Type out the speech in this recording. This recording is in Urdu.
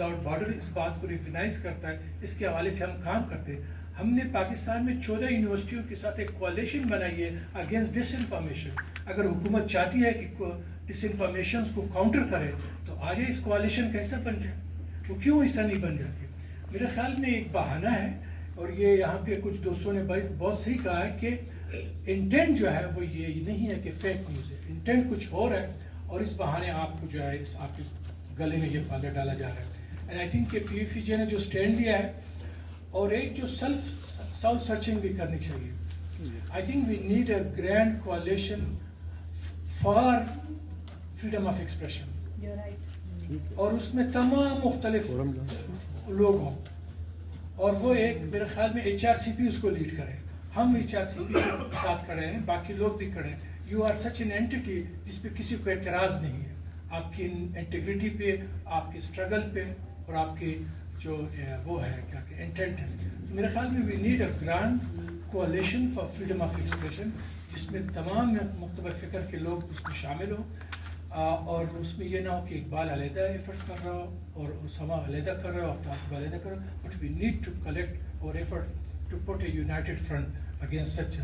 وداؤٹ بارڈر اس بات کو ریکگنائز کرتا ہے. اس کے حوالے سے ہم کام کرتے ہیں. ہم نے پاکستان میں 14 یونیورسٹیوں کے ساتھ ایک کوalition بنائی ہے اگینسٹ ڈس انفارمیشن. اگر حکومت چاہتی ہے کہ ڈس انفارمیشنس کو کاؤنٹر کرے تو آج اس کوalition کیسا بن جائے, وہ کیوں ایسا نہیں بن جاتی؟ میرے خیال میں ایک بہانہ ہے, اور یہ یہاں پہ کچھ دوستوں نے بہت صحیح کہا ہے کہ انٹینٹ جو ہے وہ یہ نہیں ہے کہ فیک نیوز ہے, انٹینٹ کچھ اور ہے, اور اس بہانے آپ کو جو ہے اس آپ کے گلے میں یہ پالا ڈالا جا رہا ہے. اینڈ آئی تھنک کہ PFJ نے جو اسٹینڈ لیا ہے, اور ایک جو سیلف سرچنگ بھی کرنی چاہیے. I think we need a grand coalition for freedom of expression, اور اس میں تمام مختلف لوگ ہوں, اور وہ ایک میرے خیال میں HRCP اس کو لیڈ کرے. ہم HRCP کے ساتھ کھڑے ہیں, باقی لوگ بھی کھڑے ہیں. You are such an anti جس پہ کسی کو اعتراض نہیں ہے, آپ کی انٹیگریٹی پہ, آپ کے اسٹرگل پہ, اور آپ کے جو وہ ہے کیا کہ انٹینٹ ہے. میرے خیال میں we need a grand coalition for freedom of expression, جس میں تمام مختلف فکر کے لوگ اس میں شامل ہوں, اور اس میں یہ نہ ہو کہ اقبال علیحدہ ایفرٹس کر رہا ہو اور اسامہ علیحدہ کر رہا ہو اور تاصب علیحدہ کر رہا ہو, but we need to collect our efforts to put a united front against such